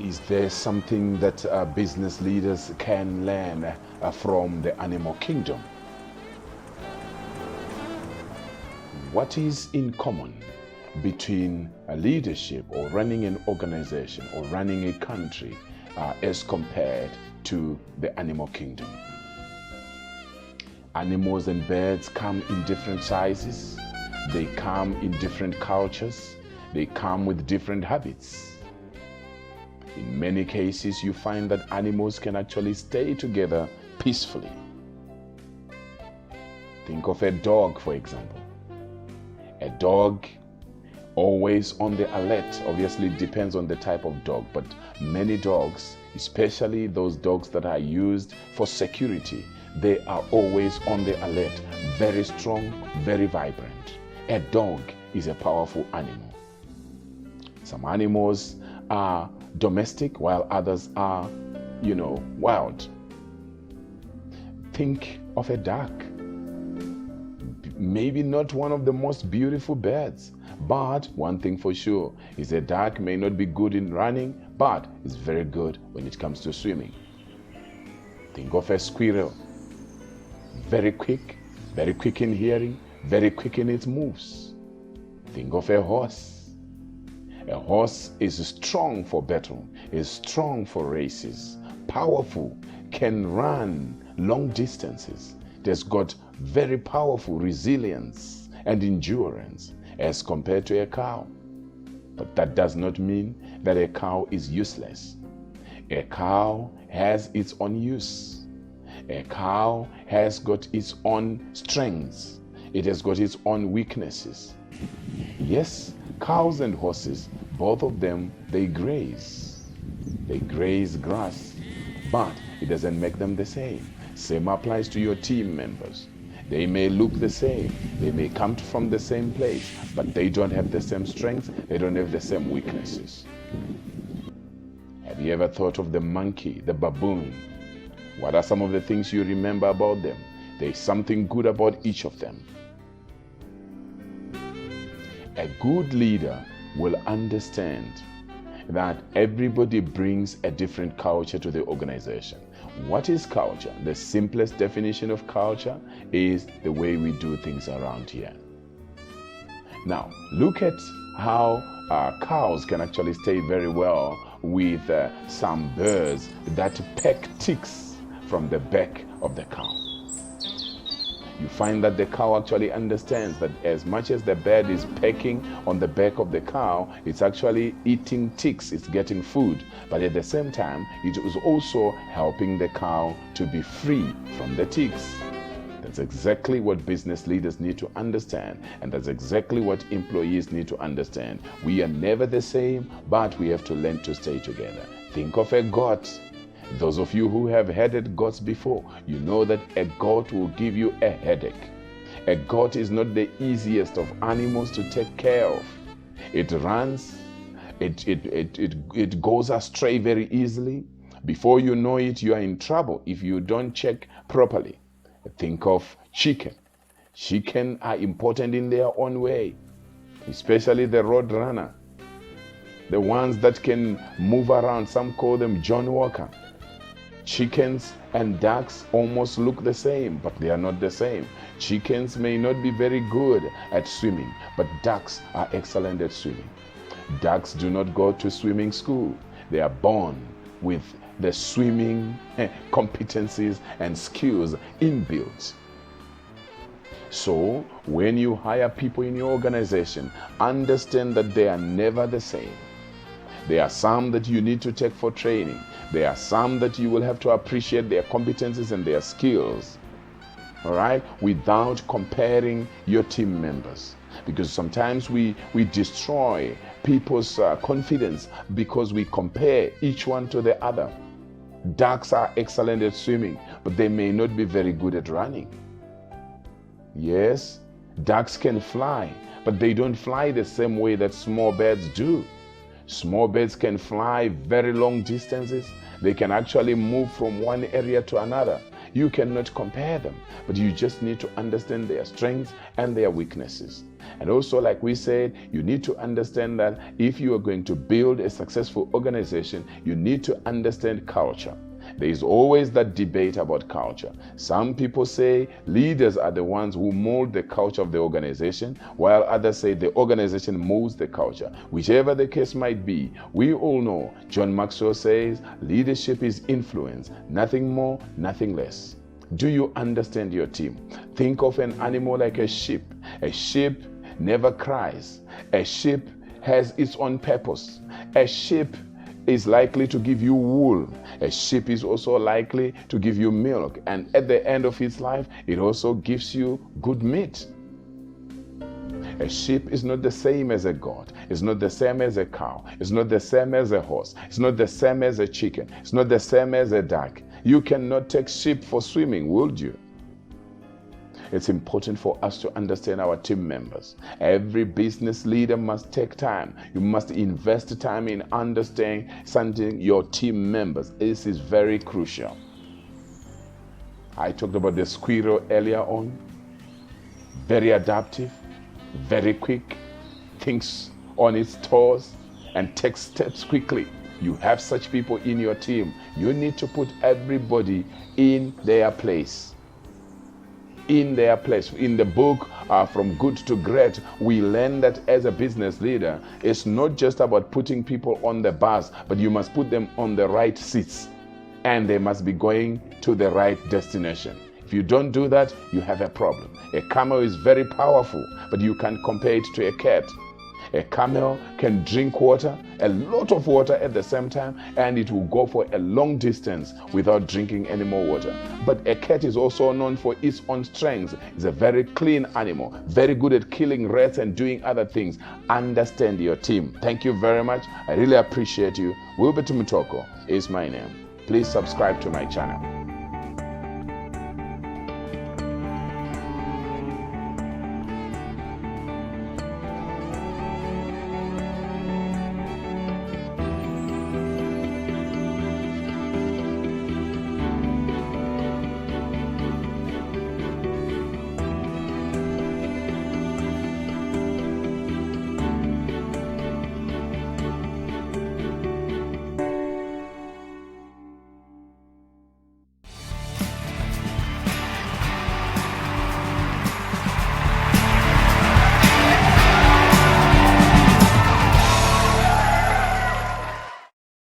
Is there something that business leaders can learn from the animal kingdom? What is in common between a leadership or running an organization or running a country as compared to the animal kingdom? Animals and birds come in different sizes. They come in different cultures. They come with different habits. In many cases, you find that animals can actually stay together peacefully. Think of a dog, for example. A dog, always on the alert. Obviously, it depends on the type of dog, but many dogs, especially those dogs that are used for security, they are always on the alert, very strong, very vibrant. A dog is a powerful animal. Some animals are domestic while others are, wild. Think of a duck. Maybe not one of the most beautiful birds, but one thing for sure is a duck may not be good in running, but is very good when it comes to swimming. Think of a squirrel. Very quick in hearing, very quick in its moves. Think of a horse. A horse is strong for battle, is strong for races, powerful, can run long distances. It has got very powerful resilience and endurance as compared to a cow. But that does not mean that a cow is useless. A cow has its own use. A cow has got its own strengths. It has got its own weaknesses. Yes, cows and horses, both of them, they graze. They graze grass, but it doesn't make them the same. Same applies to your team members. They may look the same. They may come from the same place, but they don't have the same strengths. They don't have the same weaknesses. Have you ever thought of the monkey, the baboon? What are some of the things you remember about them? There's something good about each of them. A good leader will understand that everybody brings a different culture to the organization. What is culture? The simplest definition of culture is the way we do things around here. Now, look at how cows can actually stay very well with some birds that peck ticks from the back of the cow. You find that the cow actually understands that as much as the bird is pecking on the back of the cow, it's actually eating ticks, it's getting food. But at the same time, it is also helping the cow to be free from the ticks. That's exactly what business leaders need to understand, and that's exactly what employees need to understand. We are never the same, but we have to learn to stay together. Think of a goat. Those of you who have headed goats before, you know that a goat will give you a headache. A goat is not the easiest of animals to take care of. It runs, it goes astray very easily. Before you know it, you are in trouble if you don't check properly. Think of chicken. Chicken are important in their own way, especially the road runner. The ones that can move around, some call them John Walker. Chickens and ducks almost look the same, but they are not the same. Chickens may not be very good at swimming, but ducks are excellent at swimming. Ducks do not go to swimming school. They are born with the swimming competencies and skills inbuilt. So when you hire people in your organization, understand that they are never the same. There are some that you need to take for training. There are some that you will have to appreciate their competencies and their skills, all right, without comparing your team members. Because sometimes we destroy people's confidence because we compare each one to the other. Ducks are excellent at swimming, but they may not be very good at running. Yes, ducks can fly, but they don't fly the same way that small birds do. Small birds can fly very long distances. They can actually move from one area to another. You cannot compare them, but you just need to understand their strengths and their weaknesses. And also, like we said, you need to understand that if you are going to build a successful organization, you need to understand culture. There is always that debate about culture. Some people say leaders are the ones who mold the culture of the organization, while others say the organization molds the culture. Whichever the case might be, we all know John Maxwell says leadership is influence, nothing more, nothing less. Do you understand your team? Think of an animal like a sheep. A sheep never cries. A sheep has its own purpose. A sheep is likely to give you wool. A sheep is also likely to give you milk, and at the end of its life, it also gives you good meat. A sheep is not the same as a goat. It's not the same as a cow. It's not the same as a horse. It's not the same as a chicken. It's not the same as a duck. You cannot take sheep for swimming, would you? It's important for us to understand our team members. Every business leader must take time. You must invest time in understanding your team members. This is very crucial. I talked about the squirrel earlier on. Very adaptive, very quick, thinks on its toes, and takes steps quickly. You have such people in your team. You need to put everybody in their place. In their place. In the book, From Good to Great, we learn that as a business leader, it's not just about putting people on the bus, but you must put them on the right seats, and they must be going to the right destination. If you don't do that, you have a problem. A camel is very powerful, but you can't compare it to a cat. A camel can drink water, a lot of water at the same time, and it will go for a long distance without drinking any more water. But a cat is also known for its own strengths. It's a very clean animal, very good at killing rats and doing other things. Understand your team. Thank you very much. I really appreciate you. Wilbert Mutoko is my name. Please subscribe to my channel.